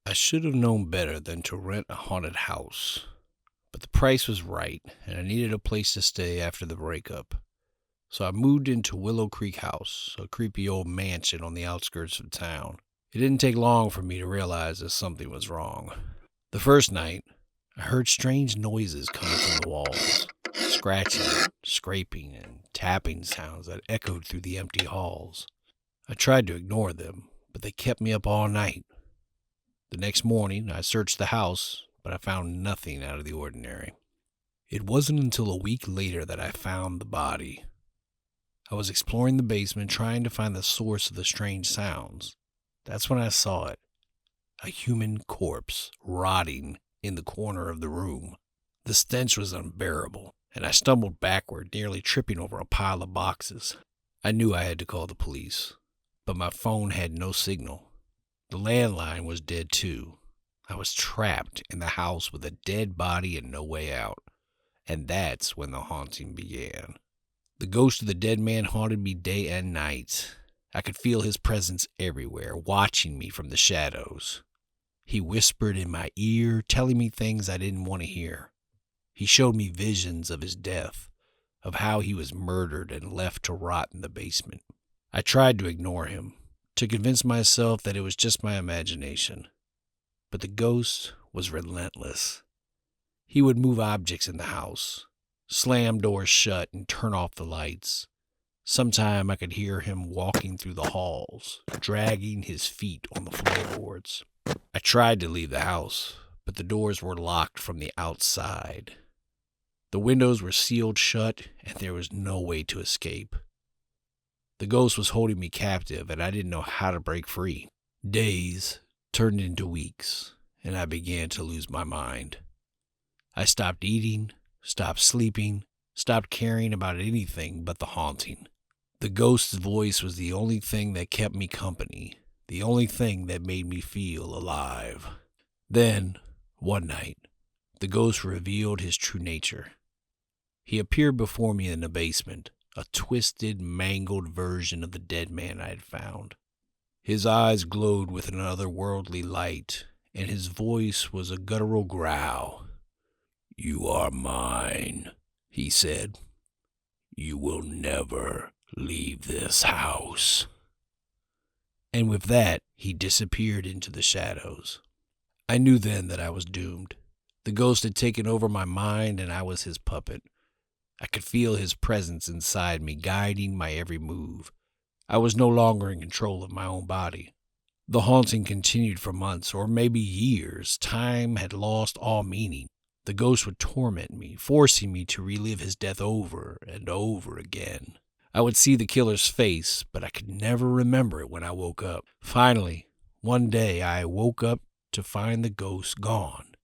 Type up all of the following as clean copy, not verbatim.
I should have known better than to rent a haunted house, but the price was right, and I needed a place to stay after the breakup. So I moved into Willow Creek House, a creepy old mansion on the outskirts of town. It didn't take long for me to realize that something was wrong. The first night, I heard strange noises coming from the walls, scratching, scraping, and tapping sounds that echoed through the empty halls. I tried to ignore them, but they kept me up all night. The next morning, I searched the house, but I found nothing out of the ordinary. It wasn't until a week later that I found the body. I was exploring the basement trying to find the source of the strange sounds. That's when I saw it. A human corpse rotting in the corner of the room. The stench was unbearable, and I stumbled backward, nearly tripping over a pile of boxes. I knew I had to call the police, but my phone had no signal. The landline was dead too. I was trapped in the house with a dead body and no way out. And that's when the haunting began. The ghost of the dead man haunted me day and night. I could feel his presence everywhere, watching me from the shadows. He whispered in my ear, telling me things I didn't want to hear. He showed me visions of his death, of how he was murdered and left to rot in the basement. I tried to ignore him, to convince myself that it was just my imagination. But the ghost was relentless. He would move objects in the house, slam doors shut and turn off the lights. Sometime I could hear him walking through the halls, dragging his feet on the floorboards. I tried to leave the house, but the doors were locked from the outside. The windows were sealed shut, and there was no way to escape. The ghost was holding me captive, and I didn't know how to break free. Days turned into weeks, and I began to lose my mind. I stopped eating, stopped sleeping, stopped caring about anything but the haunting. The ghost's voice was the only thing that kept me company, the only thing that made me feel alive. Then, one night, the ghost revealed his true nature. He appeared before me in the basement, a twisted, mangled version of the dead man I had found. His eyes glowed with an otherworldly light, and his voice was a guttural growl. "You are mine," he said. "You will never leave this house." And with that, he disappeared into the shadows. I knew then that I was doomed. The ghost had taken over my mind, and I was his puppet. I could feel his presence inside me, guiding my every move. I was no longer in control of my own body. The haunting continued for months, or maybe years. Time had lost all meaning. The ghost would torment me, forcing me to relive his death over and over again. I would see the killer's face, but I could never remember it when I woke up. Finally, one day I woke up to find the ghost gone.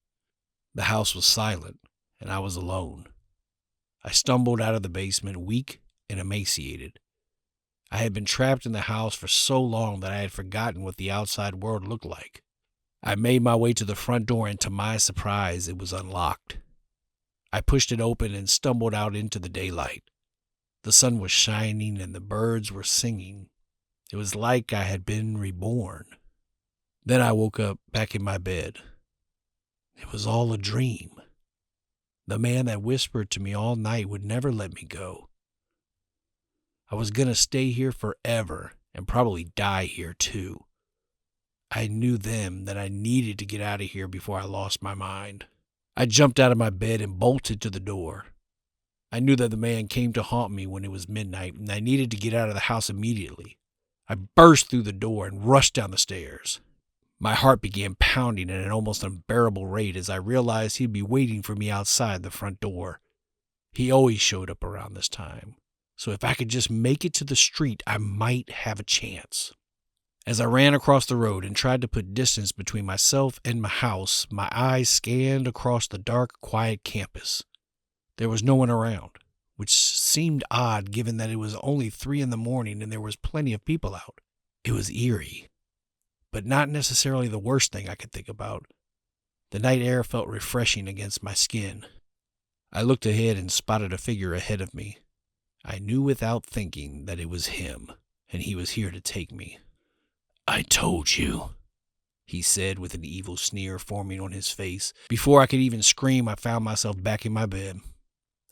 The house was silent, and I was alone. I stumbled out of the basement, weak and emaciated. I had been trapped in the house for so long that I had forgotten what the outside world looked like. I made my way to the front door, and to my surprise, it was unlocked. I pushed it open and stumbled out into the daylight. The sun was shining and the birds were singing. It was like I had been reborn. Then I woke up back in my bed. It was all a dream. The man that whispered to me all night would never let me go. I was going to stay here forever and probably die here too. I knew then that I needed to get out of here before I lost my mind. I jumped out of my bed and bolted to the door. I knew that the man came to haunt me when it was midnight, and I needed to get out of the house immediately. I burst through the door and rushed down the stairs. My heart began pounding at an almost unbearable rate as I realized he'd be waiting for me outside the front door. He always showed up around this time, so if I could just make it to the street, I might have a chance. As I ran across the road and tried to put distance between myself and my house, my eyes scanned across the dark, quiet campus. There was no one around, which seemed odd given that it was only 3 a.m. and there was plenty of people out. It was eerie, but not necessarily the worst thing I could think about. The night air felt refreshing against my skin. I looked ahead and spotted a figure ahead of me. I knew without thinking that it was him, and he was here to take me. "I told you," he said with an evil sneer forming on his face. Before I could even scream, I found myself back in my bed.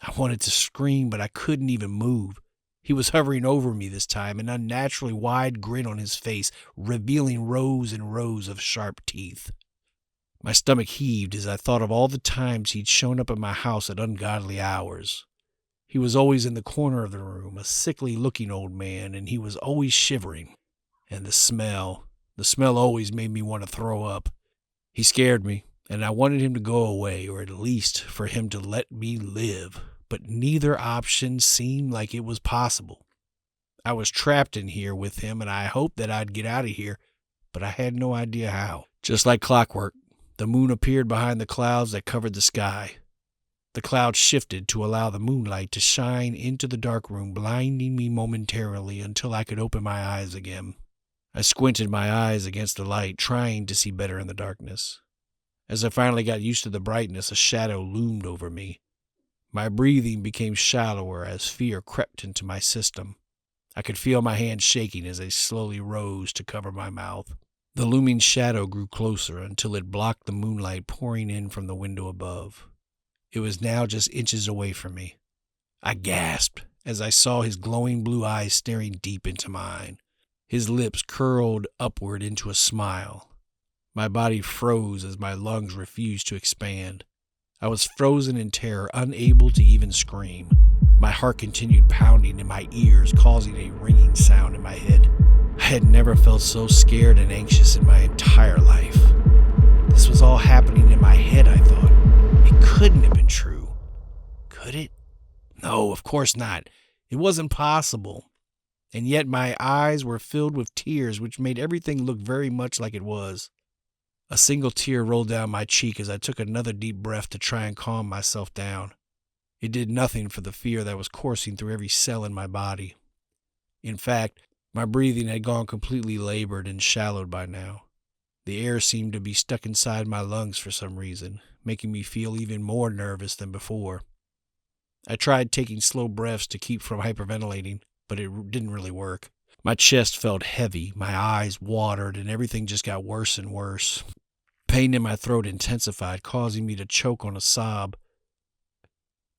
I wanted to scream, but I couldn't even move. He was hovering over me this time, an unnaturally wide grin on his face, revealing rows and rows of sharp teeth. My stomach heaved as I thought of all the times he'd shown up at my house at ungodly hours. He was always in the corner of the room, a sickly-looking old man, and he was always shivering. And the smell always made me want to throw up. He scared me, and I wanted him to go away, or at least for him to let me live. But neither option seemed like it was possible. I was trapped in here with him, and I hoped that I'd get out of here, but I had no idea how. Just like clockwork, the moon appeared behind the clouds that covered the sky. The clouds shifted to allow the moonlight to shine into the dark room, blinding me momentarily until I could open my eyes again. I squinted my eyes against the light, trying to see better in the darkness. As I finally got used to the brightness, a shadow loomed over me. My breathing became shallower as fear crept into my system. I could feel my hands shaking as they slowly rose to cover my mouth. The looming shadow grew closer until it blocked the moonlight pouring in from the window above. It was now just inches away from me. I gasped as I saw his glowing blue eyes staring deep into mine. His lips curled upward into a smile. My body froze as my lungs refused to expand. I was frozen in terror, unable to even scream. My heart continued pounding in my ears, causing a ringing sound in my head. I had never felt so scared and anxious in my entire life. This was all happening in my head, I thought. It couldn't have been true. Could it? No, of course not. It wasn't possible. And yet my eyes were filled with tears, which made everything look very much like it was. A single tear rolled down my cheek as I took another deep breath to try and calm myself down. It did nothing for the fear that was coursing through every cell in my body. In fact, my breathing had gone completely labored and shallowed by now. The air seemed to be stuck inside my lungs for some reason, making me feel even more nervous than before. I tried taking slow breaths to keep from hyperventilating, but it didn't really work. My chest felt heavy, my eyes watered, and everything just got worse and worse. Pain in my throat intensified, causing me to choke on a sob.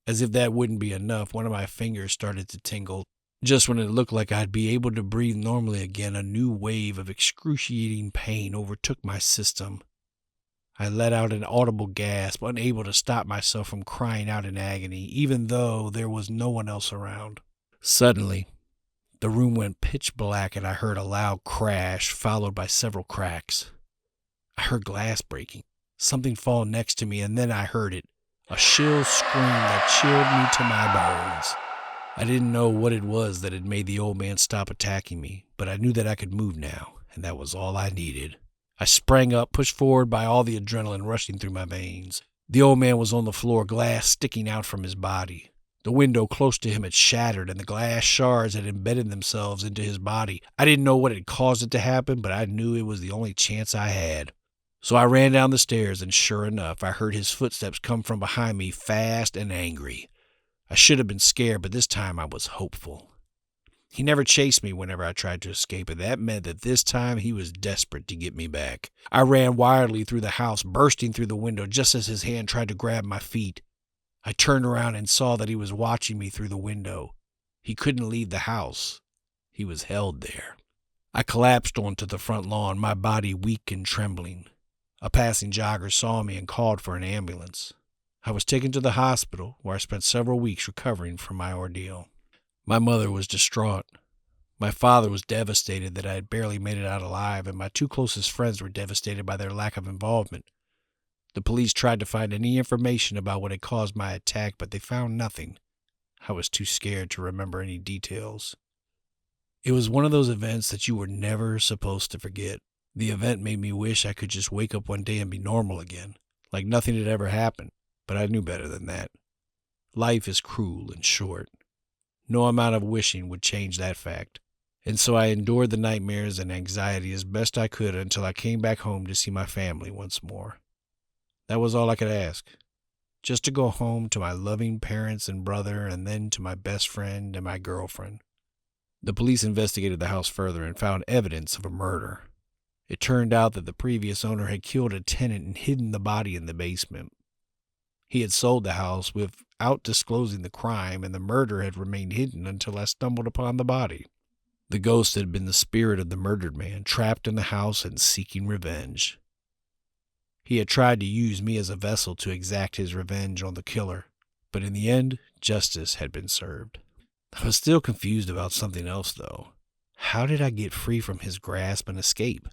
As if that wouldn't be enough, one of my fingers started to tingle. Just when it looked like I'd be able to breathe normally again, a new wave of excruciating pain overtook my system. I let out an audible gasp, unable to stop myself from crying out in agony, even though there was no one else around. Suddenly, the room went pitch black and I heard a loud crash, followed by several cracks. I heard glass breaking, something fall next to me, and then I heard it, a shrill scream that chilled me to my bones. I didn't know what it was that had made the old man stop attacking me, but I knew that I could move now, and that was all I needed. I sprang up, pushed forward by all the adrenaline rushing through my veins. The old man was on the floor, glass sticking out from his body. The window close to him had shattered, and the glass shards had embedded themselves into his body. I didn't know what had caused it to happen, but I knew it was the only chance I had. So I ran down the stairs, and sure enough, I heard his footsteps come from behind me, fast and angry. I should have been scared, but this time I was hopeful. He never chased me whenever I tried to escape, and that meant that this time he was desperate to get me back. I ran wildly through the house, bursting through the window just as his hand tried to grab my feet. I turned around and saw that he was watching me through the window. He couldn't leave the house. He was held there. I collapsed onto the front lawn, my body weak and trembling. A passing jogger saw me and called for an ambulance. I was taken to the hospital, where I spent several weeks recovering from my ordeal. My mother was distraught. My father was devastated that I had barely made it out alive, and my two closest friends were devastated by their lack of involvement. The police tried to find any information about what had caused my attack, but they found nothing. I was too scared to remember any details. It was one of those events that you were never supposed to forget. The event made me wish I could just wake up one day and be normal again, like nothing had ever happened, but I knew better than that. Life is cruel and short. No amount of wishing would change that fact. And so I endured the nightmares and anxiety as best I could until I came back home to see my family once more. That was all I could ask. Just to go home to my loving parents and brother, and then to my best friend and my girlfriend. The police investigated the house further and found evidence of a murder. It turned out that the previous owner had killed a tenant and hidden the body in the basement. He had sold the house without disclosing the crime, and the murder had remained hidden until I stumbled upon the body. The ghost had been the spirit of the murdered man, trapped in the house and seeking revenge. He had tried to use me as a vessel to exact his revenge on the killer, but in the end, justice had been served. I was still confused about something else, though. How did I get free from his grasp and escape?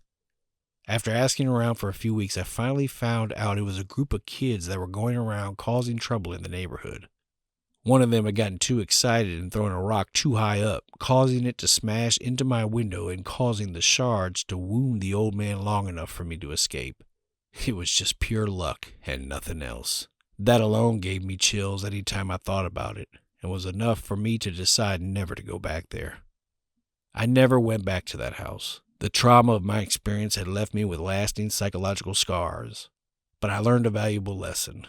After asking around for a few weeks, I finally found out it was a group of kids that were going around causing trouble in the neighborhood. One of them had gotten too excited and thrown a rock too high up, causing it to smash into my window and causing the shards to wound the old man long enough for me to escape. It was just pure luck and nothing else. That alone gave me chills any time I thought about it, and was enough for me to decide never to go back there. I never went back to that house. The trauma of my experience had left me with lasting psychological scars, but I learned a valuable lesson.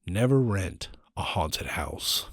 Never rent a haunted house.